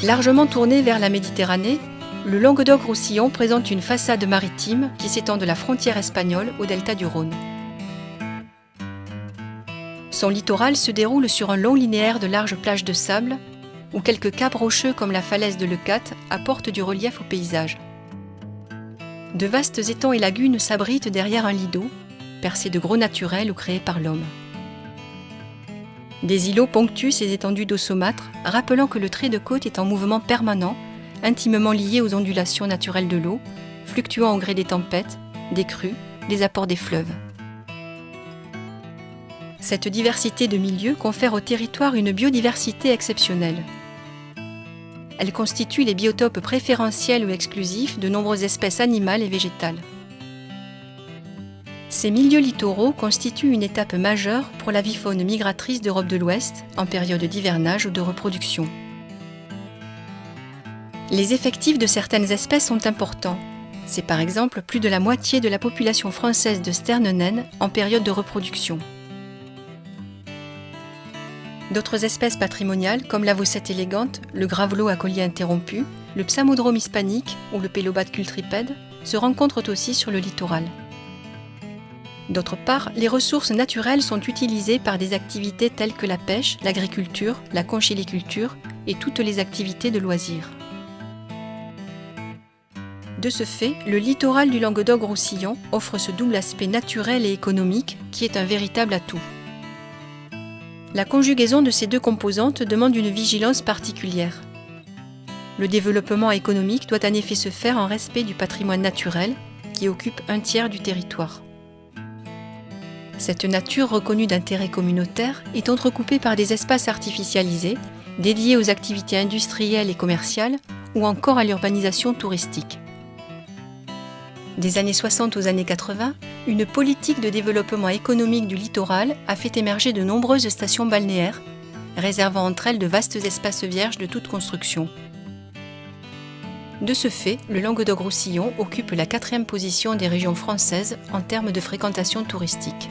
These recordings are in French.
Largement tourné vers la Méditerranée, le Languedoc-Roussillon présente une façade maritime qui s'étend de la frontière espagnole au delta du Rhône. Son littoral se déroule sur un long linéaire de larges plages de sable, où quelques caps rocheux comme la falaise de Leucate apportent du relief au paysage. De vastes étangs et lagunes s'abritent derrière un lit d'eau, percé de gros naturels ou créés par l'homme. Des îlots ponctuent ces étendues d'eau saumâtre, rappelant que le trait de côte est en mouvement permanent, intimement lié aux ondulations naturelles de l'eau, fluctuant au gré des tempêtes, des crues, des apports des fleuves. Cette diversité de milieux confère au territoire une biodiversité exceptionnelle. Elle constitue les biotopes préférentiels ou exclusifs de nombreuses espèces animales et végétales. Ces milieux littoraux constituent une étape majeure pour la faune migratrice d'Europe de l'Ouest en période d'hivernage ou de reproduction. Les effectifs de certaines espèces sont importants. C'est par exemple plus de la moitié de la population française de sternes naines en période de reproduction. D'autres espèces patrimoniales, comme la vaucette élégante, le gravelot à collier interrompu, le psamodrome hispanique ou le pélobate cultripède, se rencontrent aussi sur le littoral. D'autre part, les ressources naturelles sont utilisées par des activités telles que la pêche, l'agriculture, la conchyliculture et toutes les activités de loisirs. De ce fait, le littoral du Languedoc-Roussillon offre ce double aspect naturel et économique qui est un véritable atout. La conjugaison de ces deux composantes demande une vigilance particulière. Le développement économique doit en effet se faire en respect du patrimoine naturel qui occupe un tiers du territoire. Cette nature reconnue d'intérêt communautaire est entrecoupée par des espaces artificialisés dédiés aux activités industrielles et commerciales ou encore à l'urbanisation touristique. Des années 60 aux années 80, une politique de développement économique du littoral a fait émerger de nombreuses stations balnéaires, réservant entre elles de vastes espaces vierges de toute construction. De ce fait, le Languedoc-Roussillon occupe la 4e position des régions françaises en termes de fréquentation touristique.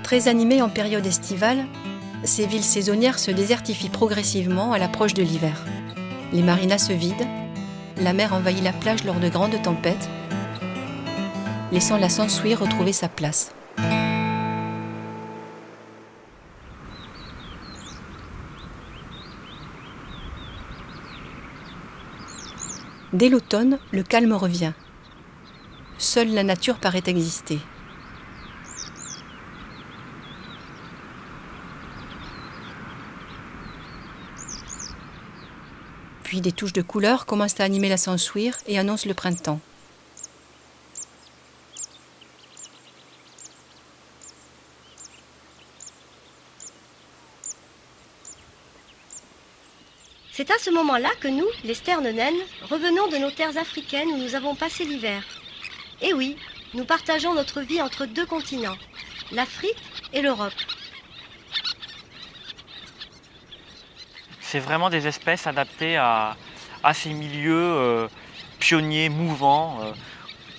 Très animées en période estivale, ces villes saisonnières se désertifient progressivement à l'approche de l'hiver. Les marinas se vident, la mer envahit la plage lors de grandes tempêtes, laissant la Sansouire retrouver sa place. Dès l'automne, le calme revient. Seule la nature paraît exister. Puis des touches de couleur commencent à animer la Sansouire et annoncent le printemps. C'est à ce moment-là que nous, les sternes naines, revenons de nos terres africaines où nous avons passé l'hiver. Et oui, nous partageons notre vie entre 2 continents, l'Afrique et l'Europe. C'est vraiment des espèces adaptées à ces milieux pionniers, mouvants,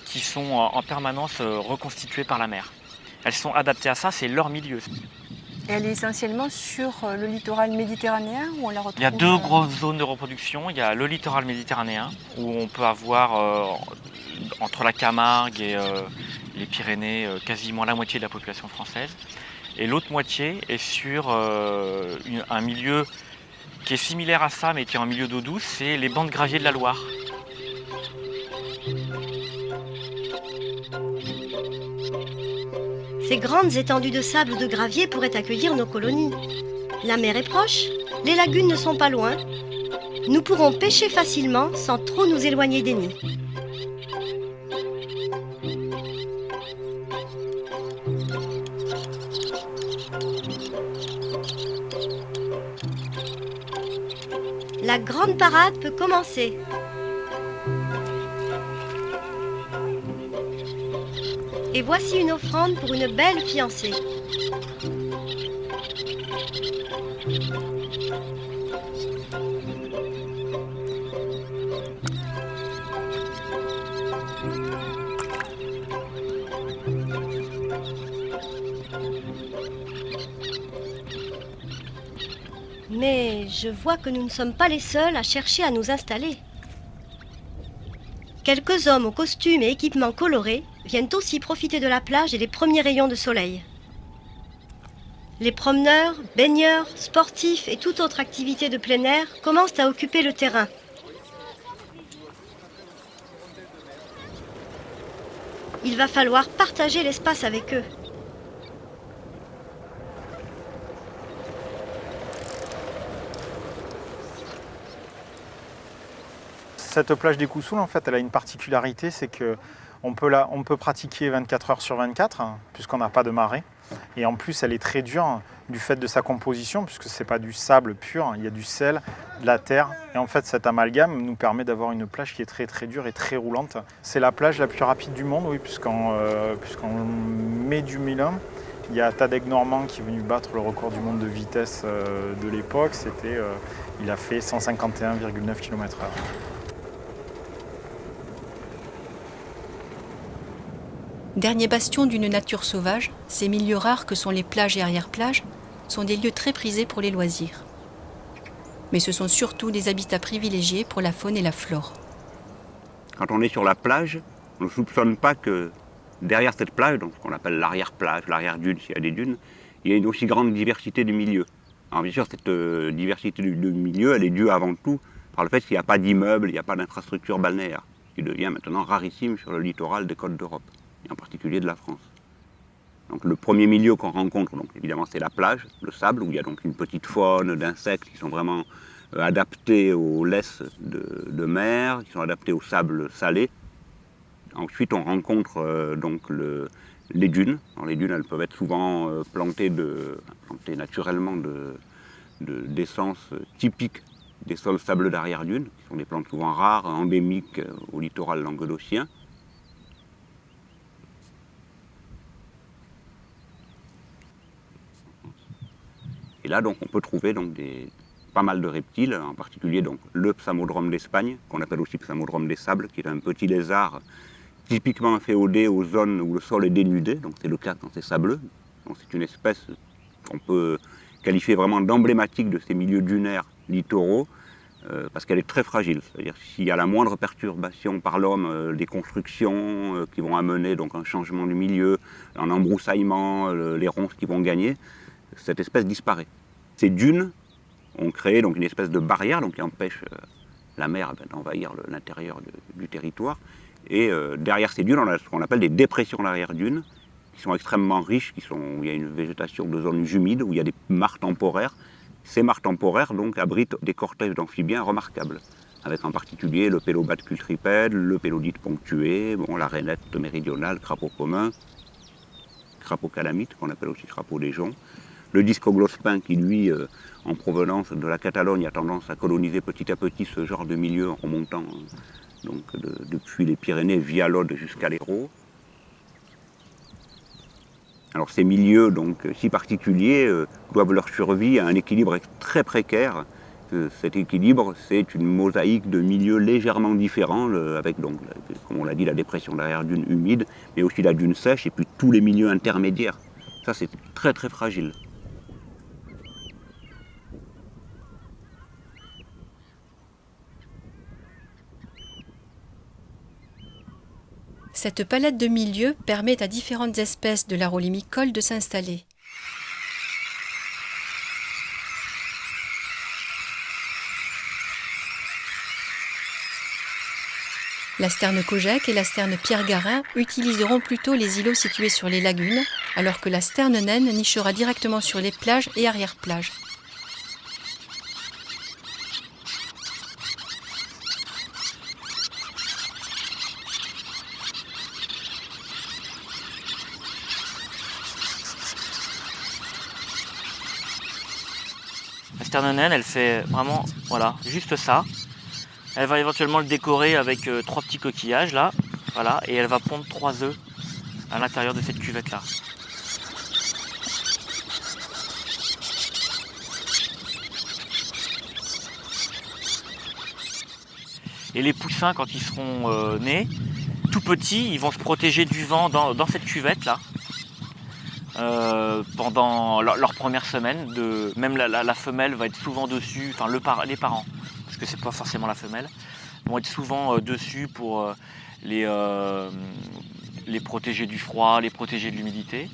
qui sont en permanence reconstitués par la mer. Elles sont adaptées à ça, c'est leur milieu. Elle est essentiellement sur le littoral méditerranéen où on la retrouve. Il y a 2 grosses zones de reproduction. Il y a le littoral méditerranéen où on peut avoir entre la Camargue et les Pyrénées quasiment la moitié de la population française. Et l'autre moitié est sur un milieu qui est similaire à ça mais qui est en milieu d'eau douce, c'est les bancs de gravier de la Loire. Ces grandes étendues de sable ou de gravier pourraient accueillir nos colonies. La mer est proche, les lagunes ne sont pas loin. Nous pourrons pêcher facilement sans trop nous éloigner des nids. La grande parade peut commencer. Et voici une offrande pour une belle fiancée. Mais Je vois que nous ne sommes pas les seuls à chercher à nous installer. Quelques hommes aux costumes et équipements colorés viennent aussi profiter de la plage et des premiers rayons de soleil. Les promeneurs, baigneurs, sportifs et toute autre activité de plein air commencent à occuper le terrain. Il va falloir partager l'espace avec eux. Cette plage des Coussouls, en fait, elle a une particularité, c'est qu'on peut pratiquer 24 heures sur 24, puisqu'on n'a pas de marée. Et en plus, elle est très dure du fait de sa composition, puisque ce n'est pas du sable pur, il y a du sel, de la terre. Et en fait, cet amalgame nous permet d'avoir une plage qui est très très dure et très roulante. C'est la plage la plus rapide du monde, oui, puisqu'en mai 2001, il y a Tadek Normand qui est venu battre le record du monde de vitesse de l'époque. Il a fait 151,9 km/h. Dernier bastion d'une nature sauvage, ces milieux rares que sont les plages et arrière-plages sont des lieux très prisés pour les loisirs. Mais ce sont surtout des habitats privilégiés pour la faune et la flore. Quand on est sur la plage, on ne soupçonne pas que derrière cette plage, donc ce qu'on appelle l'arrière-plage, l'arrière-dune, s'il y a des dunes, il y a une aussi grande diversité de milieux. Alors bien sûr, cette diversité de milieux, elle est due avant tout par le fait qu'il n'y a pas d'immeubles, il n'y a pas d'infrastructure balnéaire, qui devient maintenant rarissime sur le littoral des côtes d'Europe, et en particulier de la France. Donc le premier milieu qu'on rencontre, donc évidemment c'est la plage, le sable, où il y a donc une petite faune d'insectes qui sont vraiment adaptés aux laisses de mer, qui sont adaptés au sable salé. Ensuite on rencontre les dunes. Alors, les dunes, elles peuvent être souvent plantées naturellement d'essences typiques des sols sableux d'arrière-dune, qui sont des plantes souvent rares, endémiques au littoral languedocien. Et là, donc, on peut trouver pas mal de reptiles, en particulier donc, le psamodrome d'Espagne, qu'on appelle aussi psamodrome des sables, qui est un petit lézard typiquement inféodé aux zones où le sol est dénudé, donc c'est le cas quand c'est sableux. C'est une espèce qu'on peut qualifier vraiment d'emblématique de ces milieux dunaires littoraux, parce qu'elle est très fragile. C'est-à-dire s'il y a la moindre perturbation par l'homme, des constructions qui vont amener donc, un changement du milieu, un embroussaillement, les ronces qui vont gagner, cette espèce disparaît. Ces dunes ont créé donc, une espèce de barrière qui empêche la mer d'envahir l'intérieur du territoire. Et derrière ces dunes, on a ce qu'on appelle des dépressions d'arrière-dunes, qui sont extrêmement riches, où il y a une végétation de zones humides, où il y a des mares temporaires. Ces mares temporaires donc, abritent des cortèges d'amphibiens remarquables, avec en particulier le pélobate cultripède, le pélodite ponctué, la rainette méridionale, crapaud commun, crapaud calamite, qu'on appelle aussi crapaud des joncs, le discoglospin qui, lui, en provenance de la Catalogne, a tendance à coloniser petit à petit ce genre de milieu en remontant depuis les Pyrénées via l'Aude jusqu'à l'Hérault. Alors ces milieux si particuliers doivent leur survie à un équilibre très précaire. Cet équilibre, c'est une mosaïque de milieux légèrement différents, avec comme on l'a dit, la dépression d'arrière-dune humide, mais aussi la dune sèche et puis tous les milieux intermédiaires. Ça, c'est très très fragile. Cette palette de milieux permet à différentes espèces de l'arolimicole de s'installer. La sterne Kojak et la sterne Pierre-Garin utiliseront plutôt les îlots situés sur les lagunes, alors que la sterne naine nichera directement sur les plages et arrière-plages. La sterne naine, elle fait vraiment, juste ça. Elle va éventuellement le décorer avec 3 petits coquillages là, et elle va pondre 3 œufs à l'intérieur de cette cuvette là. Et les poussins, quand ils seront nés, tout petits, ils vont se protéger du vent dans cette cuvette là. pendant leur première semaine. Même la femelle va être souvent dessus, enfin les parents, parce que c'est pas forcément la femelle, vont être souvent dessus pour les protéger du froid, les protéger de l'humidité.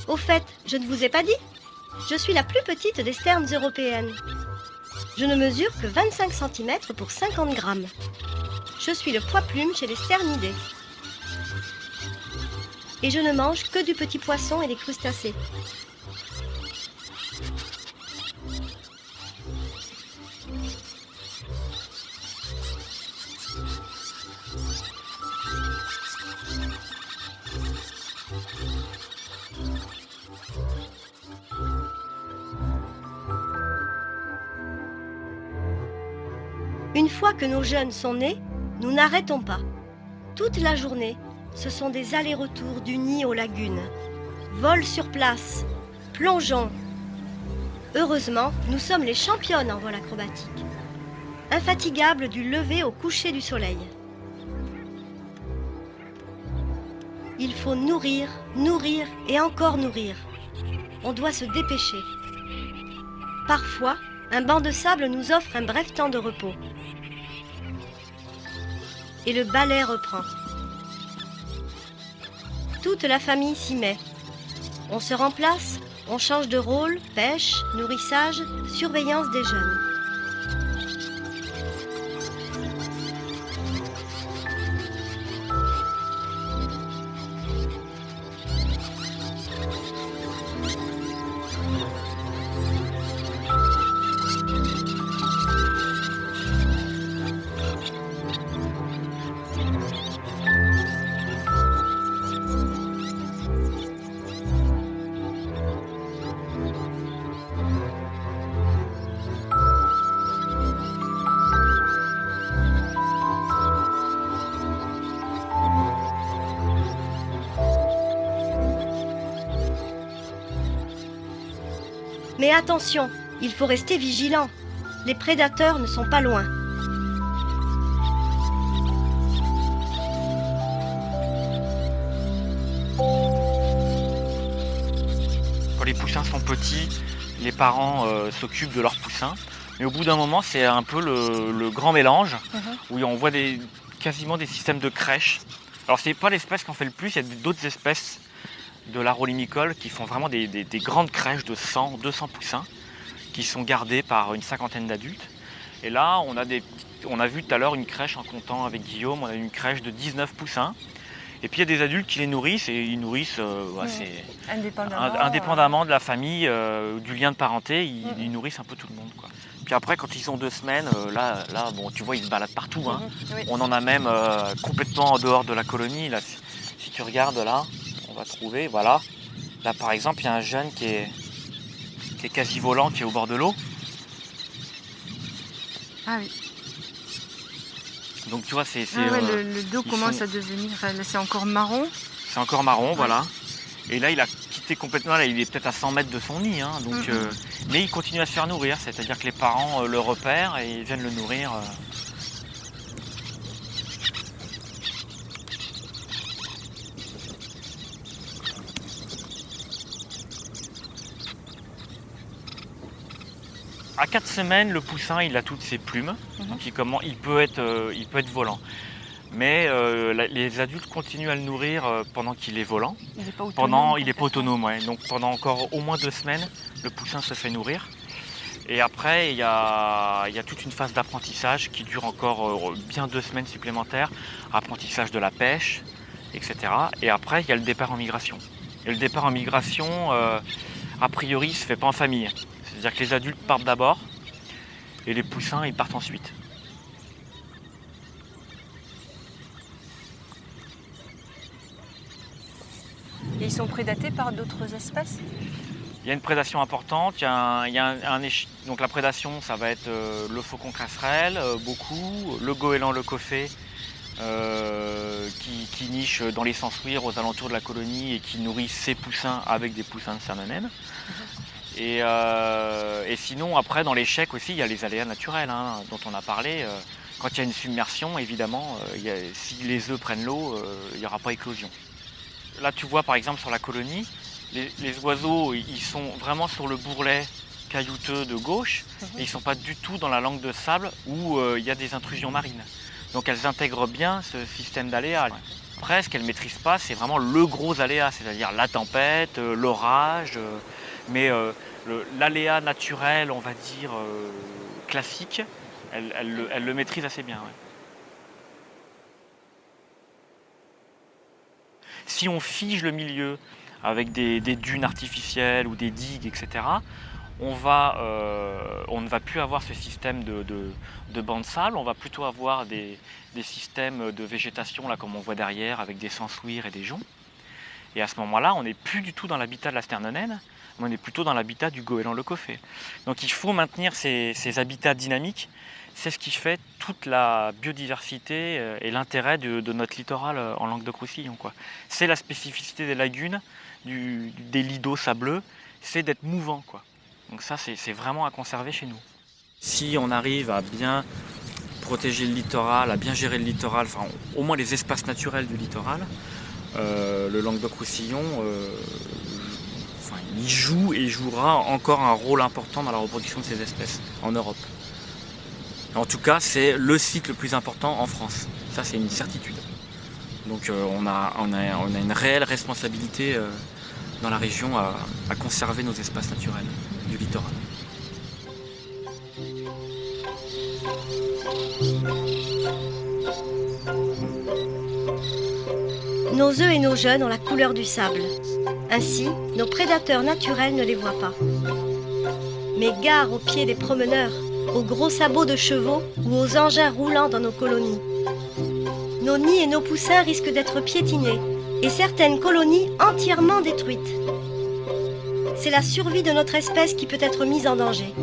Au fait, je ne vous ai pas dit, je suis la plus petite des sternes européennes. Je ne mesure que 25 cm pour 50 grammes. Je suis le poids plume chez les sternidés. Et je ne mange que du petit poisson et des crustacés. Une fois que nos jeunes sont nés, nous n'arrêtons pas. Toute la journée, ce sont des allers-retours du nid aux lagunes. Vol sur place, plongeons. Heureusement, nous sommes les championnes en vol acrobatique. Infatigables du lever au coucher du soleil. Il faut nourrir, nourrir et encore nourrir. On doit se dépêcher. Parfois, un banc de sable nous offre un bref temps de repos. Et le ballet reprend. Toute la famille s'y met. On se remplace, on change de rôle, pêche, nourrissage, surveillance des jeunes. Mais attention, il faut rester vigilant. Les prédateurs ne sont pas loin. Quand les poussins sont petits, les parents s'occupent de leurs poussins. Mais au bout d'un moment, c'est un peu le grand mélange, où on voit quasiment des systèmes de crèche. Alors c'est pas l'espèce qui en fait le plus, il y a d'autres espèces de l'arolimicole qui font vraiment des grandes crèches de 100, 200 poussins qui sont gardés par une cinquantaine d'adultes. Et là, on a vu tout à l'heure une crèche en comptant avec Guillaume, on a une crèche de 19 poussins. Et puis il y a des adultes qui les nourrissent et ils nourrissent indépendamment de la famille, du lien de parenté, ils nourrissent un peu tout le monde, quoi. Puis après, quand ils ont 2 semaines, là bon, tu vois, ils se baladent partout, hein. On en a même complètement en dehors de la colonie. Là, si tu regardes là, on va trouver, voilà. Là par exemple, il y a un jeune qui est quasi volant, qui est au bord de l'eau. Ah oui. Donc tu vois, c'est le dos commence à devenir, là c'est encore marron. C'est encore marron, voilà. Et là, il a quitté complètement, là, il est peut-être à 100 mètres de son nid, hein, donc, mais il continue à se faire nourrir, c'est-à-dire que les parents le repèrent et ils viennent le nourrir. À 4 semaines, le poussin, il a toutes ses plumes, donc il peut être volant. Mais les adultes continuent à le nourrir pendant qu'il est volant. Il n'est pas autonome. Il n'est pas autonome, ouais. Donc pendant encore au moins 2 semaines, le poussin se fait nourrir. Et après, il y a toute une phase d'apprentissage qui dure encore bien 2 semaines supplémentaires. Apprentissage de la pêche, etc. Et après, il y a le départ en migration. Et le départ en migration, a priori, il ne se fait pas en famille. C'est-à-dire que les adultes partent d'abord et les poussins, ils partent ensuite. Et ils sont prédatés par d'autres espèces? Il y a une prédation importante, donc la prédation ça va être le faucon cresserelle, beaucoup, le goéland le coffet qui niche dans les sansouirs aux alentours de la colonie et qui nourrit ses poussins avec des poussins de sternonène. Et sinon après dans l'échec aussi il y a les aléas naturels dont on a parlé. Quand il y a une submersion évidemment, si les œufs prennent l'eau, il n'y aura pas éclosion. Là tu vois par exemple sur la colonie, les oiseaux, ils sont vraiment sur le bourrelet caillouteux de gauche, et ils ne sont pas du tout dans la langue de sable où il y a des intrusions marines. Donc elles intègrent bien ce système d'aléas. Après, ce qu'elles ne maîtrisent pas, c'est vraiment le gros aléa, c'est-à-dire la tempête, l'orage, mais l'aléa naturel, on va dire, classique, elles le maîtrisent assez bien. Ouais. Si on fige le milieu avec des dunes artificielles ou des digues, etc., on ne va plus avoir ce système de bancs de sable, on va plutôt avoir des systèmes de végétation, là, comme on voit derrière, avec des sansouirs et des joncs. Et à ce moment-là, on n'est plus du tout dans l'habitat de la sternonène, mais on est plutôt dans l'habitat du goéland le coffet. Donc il faut maintenir ces habitats dynamiques. C'est ce qui fait toute la biodiversité et l'intérêt de notre littoral en Languedoc-Roussillon, quoi. C'est la spécificité des lagunes, des lits d'eau sableux, c'est d'être mouvant, quoi. Donc ça, c'est vraiment à conserver chez nous. Si on arrive à bien protéger le littoral, à bien gérer le littoral, enfin au moins les espaces naturels du littoral, le Languedoc-Roussillon, il joue et jouera encore un rôle important dans la reproduction de ces espèces en Europe. En tout cas, c'est le site le plus important en France. Ça, c'est une certitude. Donc on a une réelle responsabilité dans la région à conserver nos espaces naturels du littoral. Nos œufs et nos jeunes ont la couleur du sable. Ainsi, nos prédateurs naturels ne les voient pas. Mais gare aux pieds des promeneurs, aux gros sabots de chevaux ou aux engins roulants dans nos colonies. Nos nids et nos poussins risquent d'être piétinés et certaines colonies entièrement détruites. C'est la survie de notre espèce qui peut être mise en danger.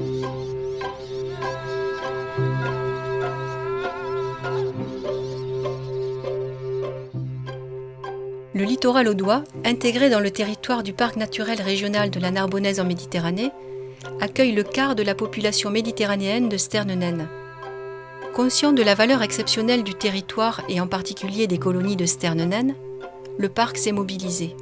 Le littoral audois, intégré dans le territoire du parc naturel régional de la Narbonnaise en Méditerranée, accueille le quart de la population méditerranéenne de sternonènes. Conscient de la valeur exceptionnelle du territoire et en particulier des colonies de sternonènes, le parc s'est mobilisé.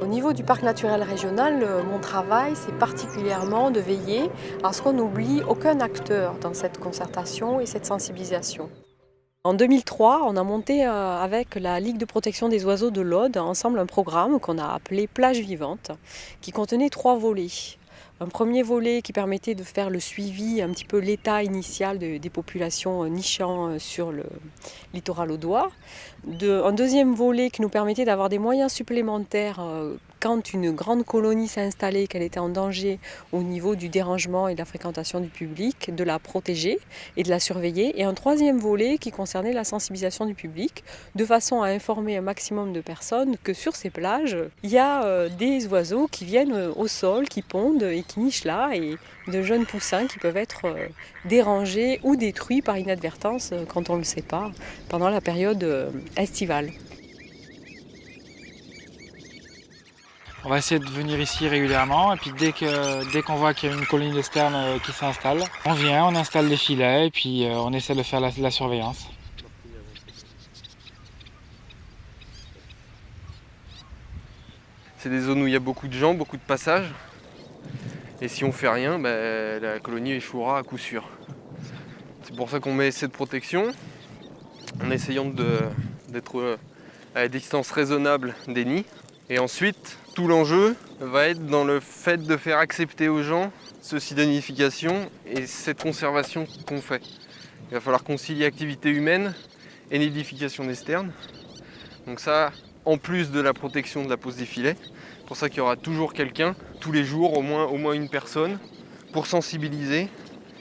Au niveau du parc naturel régional, mon travail, c'est particulièrement de veiller à ce qu'on n'oublie aucun acteur dans cette concertation et cette sensibilisation. En 2003, on a monté avec la Ligue de protection des oiseaux de l'Aude ensemble un programme qu'on a appelé Plage vivante, qui contenait 3 volets. Un premier volet qui permettait de faire le suivi, un petit peu l'état initial des populations nichant sur le littoral audois. Un deuxième volet qui nous permettait d'avoir des moyens supplémentaires quand une grande colonie s'est installée, qu'elle était en danger au niveau du dérangement et de la fréquentation du public, de la protéger et de la surveiller. Et un troisième volet qui concernait la sensibilisation du public, de façon à informer un maximum de personnes que sur ces plages, il y a des oiseaux qui viennent au sol, qui pondent et qui nichent là, et de jeunes poussins qui peuvent être dérangés ou détruits par inadvertance quand on ne le sait pas, pendant la période estivale. On va essayer de venir ici régulièrement et puis dès qu'on voit qu'il y a une colonie de sternes qui s'installe, on vient, on installe les filets et puis on essaie de faire la surveillance. C'est des zones où il y a beaucoup de gens, beaucoup de passages. Et si on fait rien, la colonie échouera à coup sûr. C'est pour ça qu'on met cette protection, en essayant d'être à la distance raisonnable des nids. Et ensuite, tout l'enjeu va être dans le fait de faire accepter aux gens ce site de nidification et cette conservation qu'on fait. Il va falloir concilier activité humaine et nidification des sternes. Donc ça, en plus de la protection de la pose des filets, c'est pour ça qu'il y aura toujours quelqu'un, tous les jours, au moins une personne, pour sensibiliser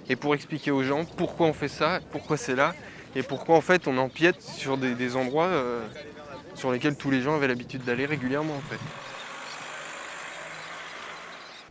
et pour expliquer aux gens pourquoi on fait ça, pourquoi c'est là, et pourquoi en fait on empiète sur des endroits sur lesquels tous les gens avaient l'habitude d'aller régulièrement en fait.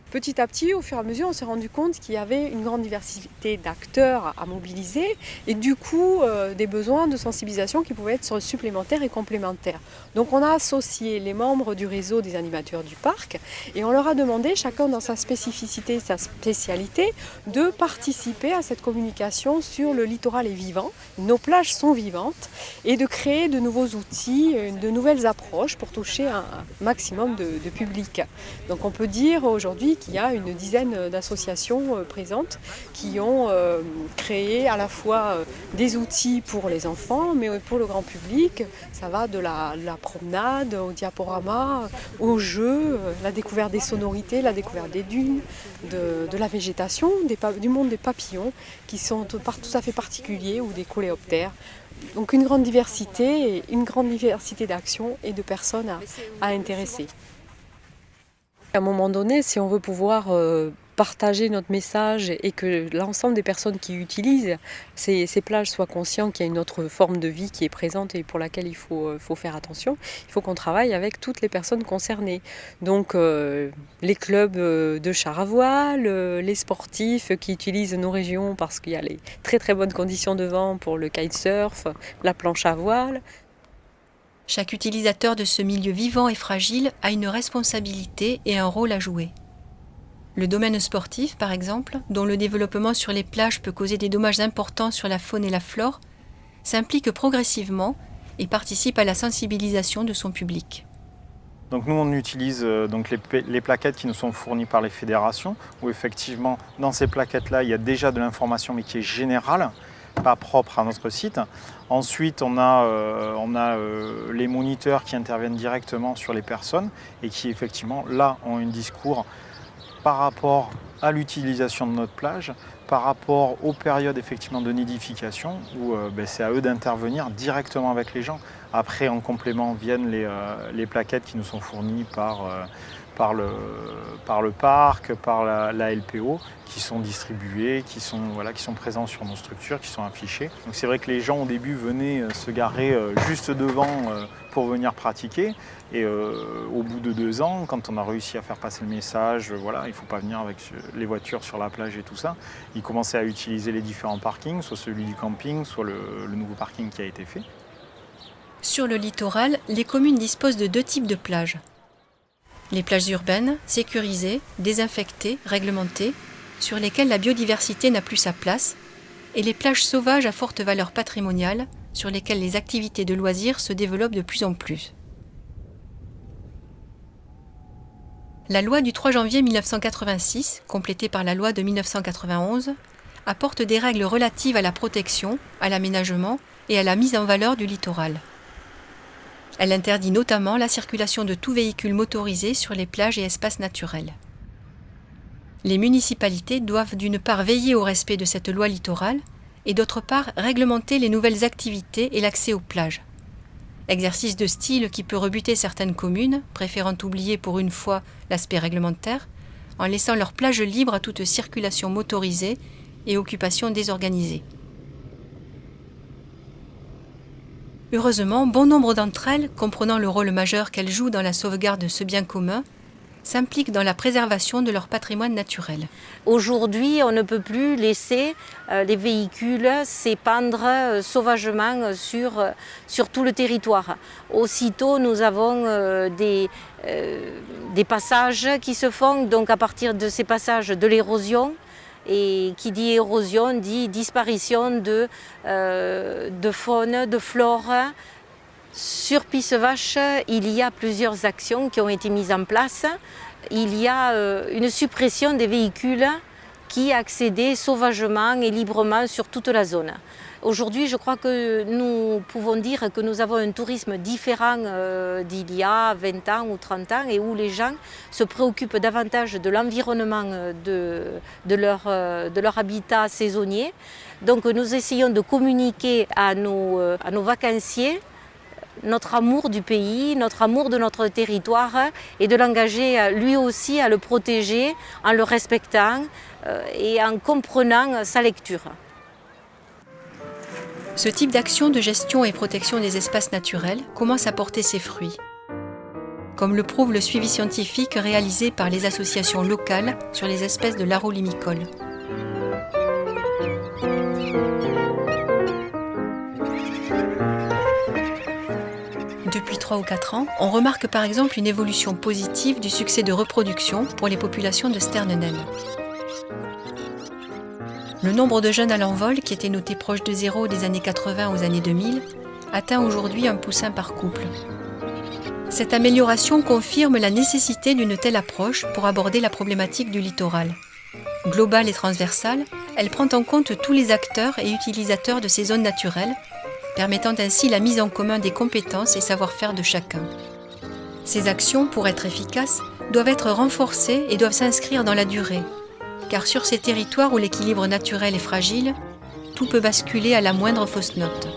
Petit à petit, au fur et à mesure, on s'est rendu compte qu'il y avait une grande diversité d'acteurs à mobiliser et du coup des besoins de sensibilisation qui pouvaient être supplémentaires et complémentaires. Donc on a associé les membres du réseau des animateurs du parc et on leur a demandé, chacun dans sa spécificité, sa spécialité, de participer à cette communication sur le littoral est vivant, nos plages sont vivantes et de créer de nouveaux outils, de nouvelles approches pour toucher un maximum de public. Donc on peut dire aujourd'hui qu'il y a une dizaine d'associations présentes qui ont créé à la fois des outils pour les enfants, mais pour le grand public. Ça va de la promenade au diaporama, au jeu, la découverte des sonorités, la découverte des dunes, de la végétation, du monde des papillons qui sont tout à fait particuliers ou des coléoptères. Donc une grande diversité d'actions et de personnes à intéresser. À un moment donné, si on veut pouvoir partager notre message et que l'ensemble des personnes qui utilisent ces plages soient conscients qu'il y a une autre forme de vie qui est présente et pour laquelle il faut faire attention, il faut qu'on travaille avec toutes les personnes concernées. Donc les clubs de chars à voile, les sportifs qui utilisent nos régions parce qu'il y a les très très bonnes conditions de vent pour le kitesurf, la planche à voile. Chaque utilisateur de ce milieu vivant et fragile a une responsabilité et un rôle à jouer. Le domaine sportif, par exemple, dont le développement sur les plages peut causer des dommages importants sur la faune et la flore, s'implique progressivement et participe à la sensibilisation de son public. Donc nous on utilise donc les plaquettes qui nous sont fournies par les fédérations, où effectivement dans ces plaquettes-là il y a déjà de l'information mais qui est générale, pas propre à notre site. Ensuite, on a les moniteurs qui interviennent directement sur les personnes et qui effectivement là ont un discours par rapport à l'utilisation de notre plage, par rapport aux périodes effectivement de nidification où c'est à eux d'intervenir directement avec les gens. Après, en complément, viennent les plaquettes qui nous sont fournies par le parc, par la LPO, qui sont distribués, qui sont présents sur nos structures, qui sont affichés. Donc c'est vrai que les gens au début venaient se garer juste devant pour venir pratiquer. Et au bout de 2 ans, quand on a réussi à faire passer le message, il ne faut pas venir avec les voitures sur la plage et tout ça, ils commençaient à utiliser les différents parkings, soit celui du camping, soit le nouveau parking qui a été fait. Sur le littoral, les communes disposent de 2 types de plages. Les plages urbaines, sécurisées, désinfectées, réglementées, sur lesquelles la biodiversité n'a plus sa place, et les plages sauvages à forte valeur patrimoniale, sur lesquelles les activités de loisirs se développent de plus en plus. La loi du 3 janvier 1986, complétée par la loi de 1991, apporte des règles relatives à la protection, à l'aménagement et à la mise en valeur du littoral. Elle interdit notamment la circulation de tout véhicule motorisé sur les plages et espaces naturels. Les municipalités doivent d'une part veiller au respect de cette loi littorale et d'autre part réglementer les nouvelles activités et l'accès aux plages. Exercice de style qui peut rebuter certaines communes, préférant oublier pour une fois l'aspect réglementaire, en laissant leurs plages libres à toute circulation motorisée et occupation désorganisée. Heureusement, bon nombre d'entre elles, comprenant le rôle majeur qu'elles jouent dans la sauvegarde de ce bien commun, s'impliquent dans la préservation de leur patrimoine naturel. Aujourd'hui, on ne peut plus laisser les véhicules s'épandre sauvagement sur tout le territoire. Aussitôt, nous avons des passages qui se font, donc à partir de ces passages de l'érosion. Et qui dit érosion dit disparition de faune, de flore. Sur Pissevache, il y a plusieurs actions qui ont été mises en place. Il y a une suppression des véhicules qui accédaient sauvagement et librement sur toute la zone. Aujourd'hui, je crois que nous pouvons dire que nous avons un tourisme différent d'il y a 20 ans ou 30 ans et où les gens se préoccupent davantage de l'environnement de leur habitat saisonnier. Donc nous essayons de communiquer à nos vacanciers notre amour du pays, notre amour de notre territoire et de l'engager lui aussi à le protéger en le respectant et en comprenant sa lecture. Ce type d'action de gestion et protection des espaces naturels commence à porter ses fruits. comme le prouve le suivi scientifique réalisé par les associations locales sur les espèces de larolimicoles. Depuis 3 ou 4 ans, on remarque par exemple une évolution positive du succès de reproduction pour les populations de sternes naines. Le nombre de jeunes à l'envol, qui était noté proche de zéro des années 80 aux années 2000, atteint aujourd'hui un poussin par couple. Cette amélioration confirme la nécessité d'une telle approche pour aborder la problématique du littoral. Globale et transversale, elle prend en compte tous les acteurs et utilisateurs de ces zones naturelles, permettant ainsi la mise en commun des compétences et savoir-faire de chacun. Ces actions, pour être efficaces, doivent être renforcées et doivent s'inscrire dans la durée, car sur ces territoires où l'équilibre naturel est fragile, tout peut basculer à la moindre fausse note.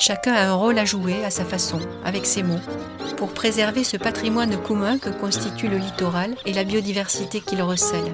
Chacun a un rôle à jouer à sa façon, avec ses mots, pour préserver ce patrimoine commun que constitue le littoral et la biodiversité qui le recèle.